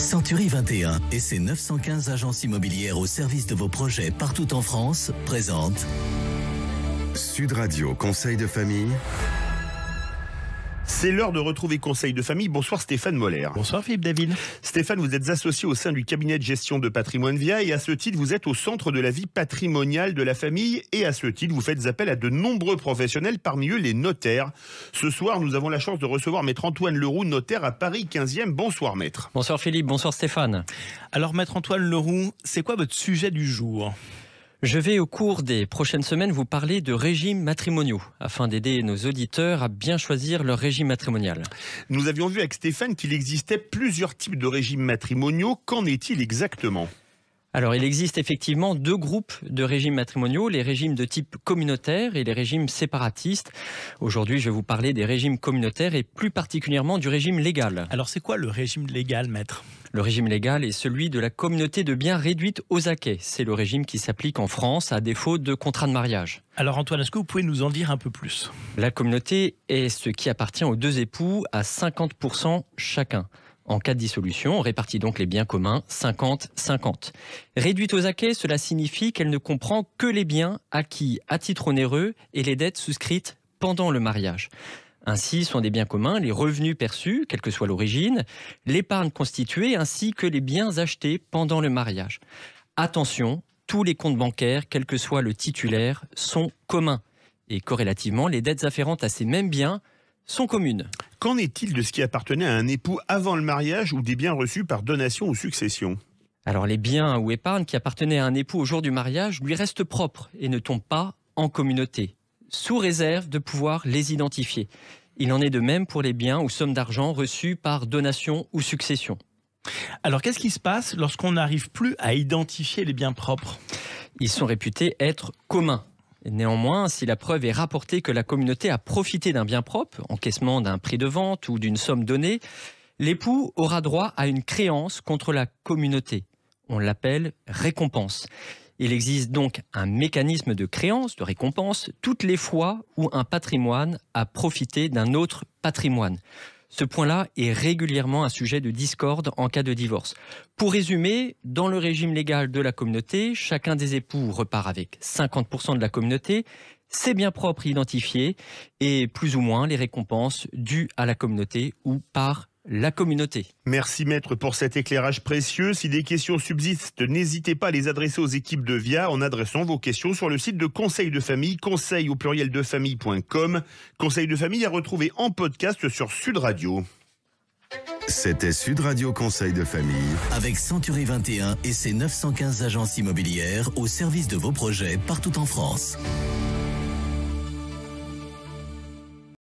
Century 21 et ses 915 agences immobilières au service de vos projets partout en France présentent Sud Radio Conseil de famille. C'est l'heure de retrouver Conseil de famille. Bonsoir Stéphane Moller. Bonsoir Philippe David. Stéphane, vous êtes associé au sein du cabinet de gestion de Patrimoine Via et à ce titre, vous êtes au centre de la vie patrimoniale de la famille et à ce titre, vous faites appel à de nombreux professionnels, parmi eux les notaires. Ce soir, nous avons la chance de recevoir Maître Antoine Leroux, notaire à Paris 15e. Bonsoir Maître. Bonsoir Philippe, bonsoir Stéphane. Alors Maître Antoine Leroux, c'est quoi votre sujet du jour ? Je vais au cours des prochaines semaines vous parler de régimes matrimoniaux afin d'aider nos auditeurs à bien choisir leur régime matrimonial. Nous avions vu avec Stéphane qu'il existait plusieurs types de régimes matrimoniaux. Qu'en est-il exactement ? Alors, il existe effectivement deux groupes de régimes matrimoniaux, les régimes de type communautaire et les régimes séparatistes. Aujourd'hui, je vais vous parler des régimes communautaires et plus particulièrement du régime légal. Alors, c'est quoi le régime légal, maître ? Le régime légal est celui de la communauté de biens réduite aux acquêts. C'est le régime qui s'applique en France à défaut de contrat de mariage. Alors Antoine, est-ce que vous pouvez nous en dire un peu plus ? La communauté est ce qui appartient aux deux époux à 50% chacun. En cas de dissolution, on répartit donc les biens communs 50-50. Réduite aux acquêts, cela signifie qu'elle ne comprend que les biens acquis à titre onéreux et les dettes souscrites pendant le mariage. Ainsi sont des biens communs les revenus perçus, quelle que soit l'origine, l'épargne constituée ainsi que les biens achetés pendant le mariage. Attention, tous les comptes bancaires, quel que soit le titulaire, sont communs. Et corrélativement, les dettes afférentes à ces mêmes biens sont communes. Qu'en est-il de ce qui appartenait à un époux avant le mariage ou des biens reçus par donation ou succession ? Alors les biens ou épargnes qui appartenaient à un époux au jour du mariage lui restent propres et ne tombent pas en communauté, sous réserve de pouvoir les identifier. Il en est de même pour les biens ou sommes d'argent reçus par donation ou succession. Alors qu'est-ce qui se passe lorsqu'on n'arrive plus à identifier les biens propres ? Ils sont réputés être communs. Néanmoins, si la preuve est rapportée que la communauté a profité d'un bien propre, encaissement d'un prix de vente ou d'une somme donnée, l'époux aura droit à une créance contre la communauté. On l'appelle récompense. Il existe donc un mécanisme de créance, de récompense, toutes les fois où un patrimoine a profité d'un autre patrimoine. Ce point-là est régulièrement un sujet de discorde en cas de divorce. Pour résumer, dans le régime légal de la communauté, chacun des époux repart avec 50% de la communauté, ses biens propres identifiés et plus ou moins les récompenses dues à la communauté ou par la communauté. Merci maître pour cet éclairage précieux. Si des questions subsistent, n'hésitez pas à les adresser aux équipes de VIA en adressant vos questions sur le site de Conseil de Famille, conseil au pluriel de famille.com. Conseil de Famille à retrouver en podcast sur Sud Radio. C'était Sud Radio Conseil de famille. avec Century 21 et ses 915 agences immobilières au service de vos projets partout en France.